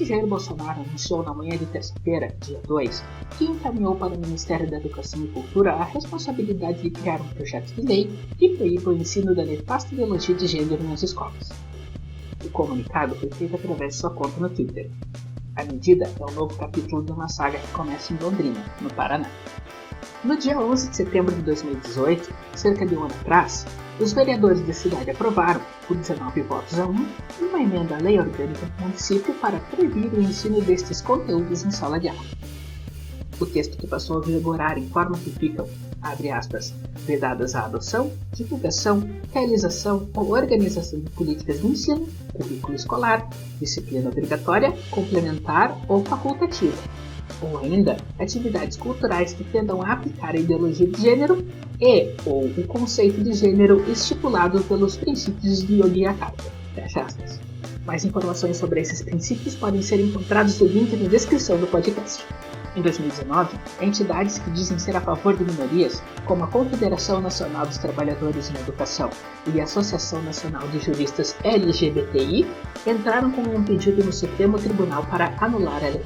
presidente Jair Bolsonaro anunciou na manhã de terça-feira, dia 2, que encaminhou para o Ministério da Educação e Cultura a responsabilidade de criar um projeto de lei que proíba o ensino da nefasta ideologia de gênero nas escolas. O comunicado foi feito através de sua conta no Twitter. A medida é um novo capítulo de uma saga que começa em Londrina, no Paraná. No dia 11 de setembro de 2018, cerca de um ano atrás, os vereadores da cidade aprovaram, por 19 votos a 1, uma emenda à lei orgânica do município para proibir o ensino destes conteúdos em sala de aula. O texto que passou a vigorar em forma que ficam, abre aspas, vedadas a adoção, divulgação, realização ou organização de políticas de ensino, currículo escolar, disciplina obrigatória, complementar ou facultativa, ou ainda atividades culturais que tendam a aplicar a ideologia de gênero e ou o conceito de gênero estipulado pelos princípios de Yogyakarta. Fecha aspas. Mais informações sobre esses princípios podem ser encontrados no link na descrição do podcast. Em 2019, entidades que dizem ser a favor de minorias, como a Confederação Nacional dos Trabalhadores na Educação e a Associação Nacional de Juristas LGBTI, entraram com um pedido no Supremo Tribunal para anular a lei.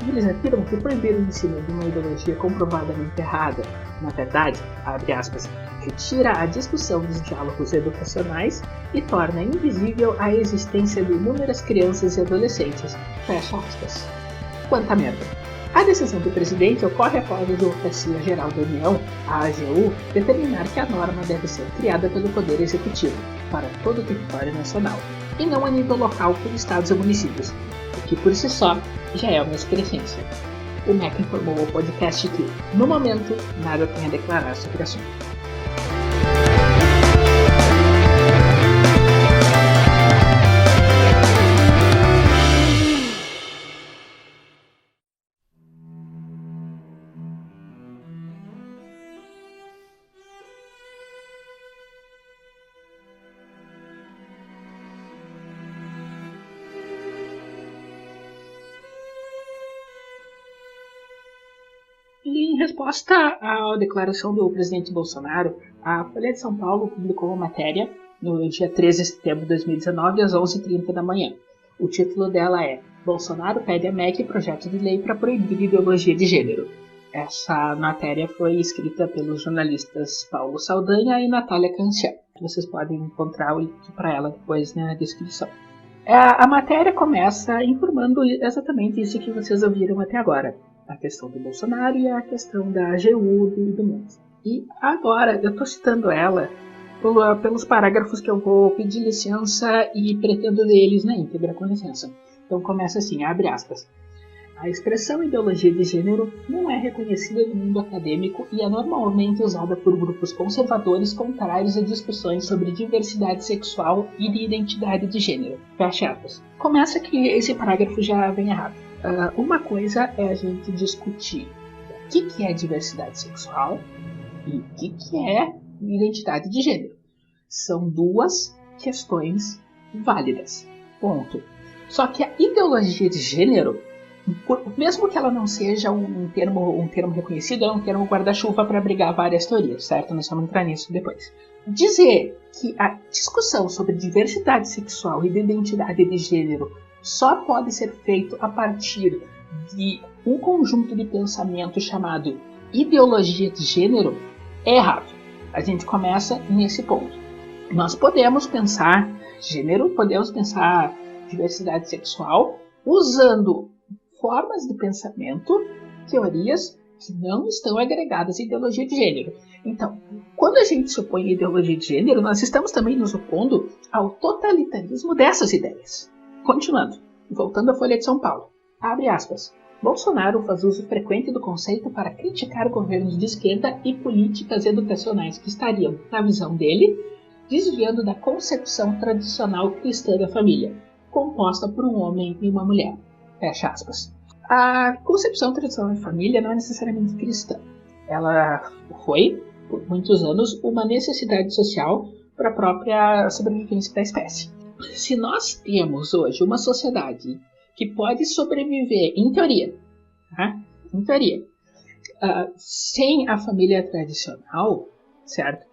Eles afirmam que proibir o ensino de uma ideologia comprovadamente errada, na verdade, abre aspas, retira a discussão dos diálogos educacionais e torna invisível a existência de inúmeras crianças e adolescentes, fecha aspas. Quanta merda! A decisão do presidente ocorre após a Advocacia Geral da União, a AGU, determinar que a norma deve ser criada pelo Poder Executivo, para todo o território nacional, e não a nível local por estados e municípios, o que por si só já é uma experiência. O MEC informou ao podcast que, no momento, nada tem a declarar sobre o assunto. Em resposta à declaração do presidente Bolsonaro, a Folha de São Paulo publicou uma matéria no dia 13 de setembro de 2019, às 11h30 da manhã. O título dela é Bolsonaro pede à MEC projeto de lei para proibir ideologia de gênero. Essa matéria foi escrita pelos jornalistas Paulo Saldanha e Natália Cancian. Vocês podem encontrar o link para ela depois na descrição. A matéria começa informando exatamente isso que vocês ouviram até agora. A questão do Bolsonaro e a questão da AGU e do mundo. E agora, eu estou citando ela pelos parágrafos que eu vou pedir licença e pretendo ler eles na íntegra, com licença. Então começa assim, abre aspas. A expressão ideologia de gênero não é reconhecida no mundo acadêmico e é normalmente usada por grupos conservadores contrários a discussões sobre diversidade sexual e de identidade de gênero. Fecha aspas. Começa que esse parágrafo já vem errado. Uma coisa é a gente discutir o que é diversidade sexual e o que é identidade de gênero. São duas questões válidas. Ponto. Só que a ideologia de gênero, mesmo que ela não seja um termo reconhecido, é um termo guarda-chuva para abrigar várias teorias, certo? Nós vamos entrar nisso depois. Dizer que a discussão sobre diversidade sexual e de identidade de gênero só pode ser feito a partir de um conjunto de pensamento chamado ideologia de gênero é errado. A gente começa nesse ponto. Nós podemos pensar gênero, podemos pensar diversidade sexual usando formas de pensamento, teorias que não estão agregadas à ideologia de gênero. Então, quando a gente se opõe à ideologia de gênero, nós estamos também nos opondo ao totalitarismo dessas ideias. Continuando, voltando à Folha de São Paulo, abre aspas. Bolsonaro faz uso frequente do conceito para criticar governos de esquerda e políticas educacionais que estariam, na visão dele, desviando da concepção tradicional cristã da família, composta por um homem e uma mulher. Fecha aspas. A concepção tradicional da família não é necessariamente cristã. Ela foi, por muitos anos, uma necessidade social para a própria sobrevivência da espécie. Se nós temos hoje uma sociedade que pode sobreviver, em teoria, sem a família tradicional, certo?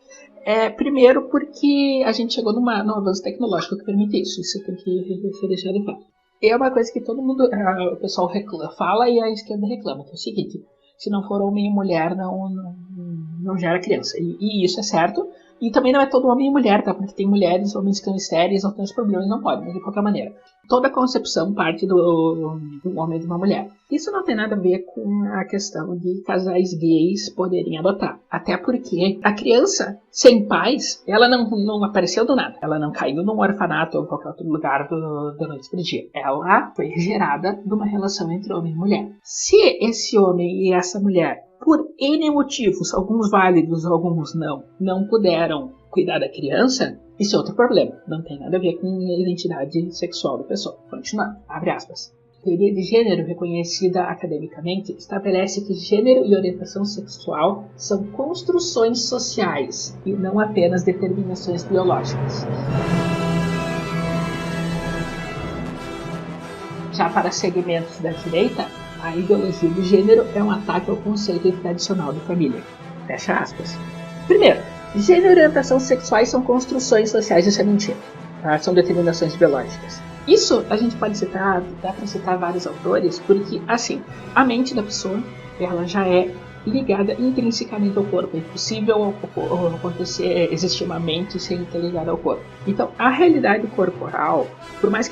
Primeiro porque a gente chegou num avanço tecnológico que permite isso tem que ser deixado claro. é uma coisa que todo mundo, o pessoal fala e a esquerda reclama, que é o seguinte: se não for homem e mulher, não gera criança. E isso é certo. E também não é todo homem e mulher, tá? Porque tem mulheres, homens que estão estéreis, ou tem os problemas, não podem, mas de qualquer maneira. Toda concepção parte do homem e de uma mulher. Isso não tem nada a ver com a questão de casais gays poderem adotar. Até porque a criança, sem pais, ela não apareceu do nada. Ela não caiu num orfanato ou em qualquer outro lugar da noite pro dia. Ela foi gerada de uma relação entre homem e mulher. Se esse homem e essa mulher, por N motivos, alguns válidos, alguns não puderam cuidar da criança, isso é outro problema. Não tem nada a ver com a identidade sexual da pessoa. Continuando, abre aspas. A teoria de gênero, reconhecida academicamente, estabelece que gênero e orientação sexual são construções sociais e não apenas determinações biológicas. Já para segmentos da direita, a ideologia do gênero é um ataque ao conceito tradicional de família. Fecha aspas. Primeiro, gênero e orientação sexuais são construções sociais, isso é mentira. Tá? São determinações biológicas. Isso a gente pode citar, dá para citar vários autores, porque, assim, a mente da pessoa, ela já é ligada intrinsecamente ao corpo. É impossível existir uma mente sem estar ligada ao corpo. Então, a realidade corporal, por mais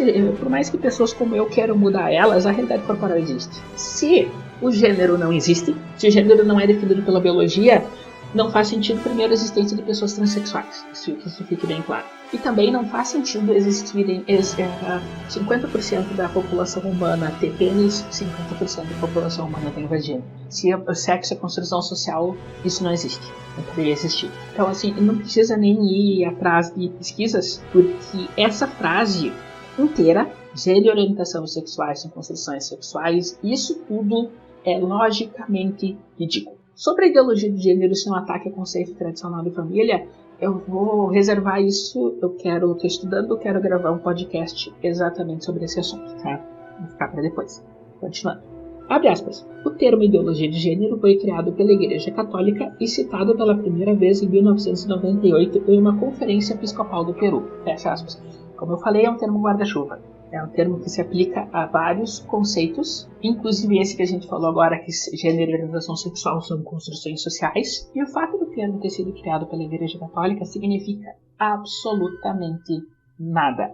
que pessoas como eu queiram mudar elas, a realidade corporal existe. Se o gênero não existe, se o gênero não é definido pela biologia, não faz sentido, primeiro, a existência de pessoas transexuais. Isso fique bem claro. E também não faz sentido existirem 50% da população humana ter pênis, 50% da população humana ter vagina. Se o sexo é construção social, isso não existe. Não poderia existir. Então, assim, não precisa nem ir atrás de pesquisas, porque essa frase inteira, gênero e orientação sexuais são construções sexuais, isso tudo é logicamente ridículo. Sobre a ideologia de gênero ser um ataque ao conceito tradicional de família, eu vou reservar isso. Eu estou estudando, quero gravar um podcast exatamente sobre esse assunto, tá? Vou ficar para depois. Continuando. Abre aspas. O termo ideologia de gênero foi criado pela Igreja Católica e citado pela primeira vez em 1998 em uma conferência episcopal do Peru. Fecha aspas. Como eu falei, é um termo guarda-chuva. É um termo que se aplica a vários conceitos, inclusive esse que a gente falou agora, que gênero e orientação sexual são construções sociais. E o fato do termo ter sido criado pela Igreja Católica significa absolutamente nada.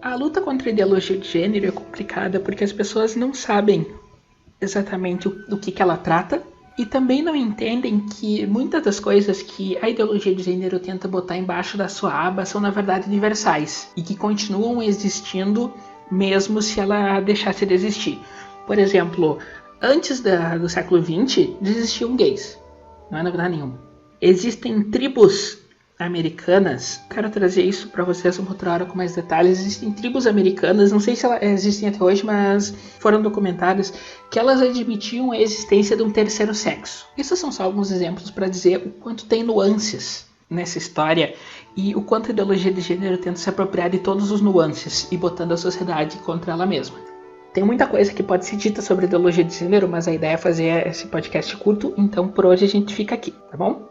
A luta contra a ideologia de gênero é complicada porque as pessoas não sabem exatamente do que ela trata e também não entendem que muitas das coisas que a ideologia de gênero tenta botar embaixo da sua aba são na verdade universais e que continuam existindo mesmo se ela deixasse de existir. Por exemplo, antes do século XX existiam gays, não é novidade nenhuma. Existem tribos americanas, quero trazer isso para vocês uma outra hora com mais detalhes. Existem tribos americanas, não sei se elas existem até hoje, mas foram documentadas, que elas admitiam a existência de um terceiro sexo. Esses são só alguns exemplos para dizer o quanto tem nuances nessa história e o quanto a ideologia de gênero tenta se apropriar de todos os nuances e botando a sociedade contra ela mesma. Tem muita coisa que pode ser dita sobre a ideologia de gênero, mas a ideia é fazer esse podcast curto, então por hoje a gente fica aqui, tá bom?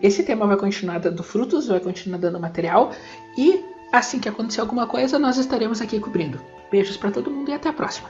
Esse tema vai continuar dando frutos, vai continuar dando material e assim que acontecer alguma coisa nós estaremos aqui cobrindo. Beijos para todo mundo e até a próxima.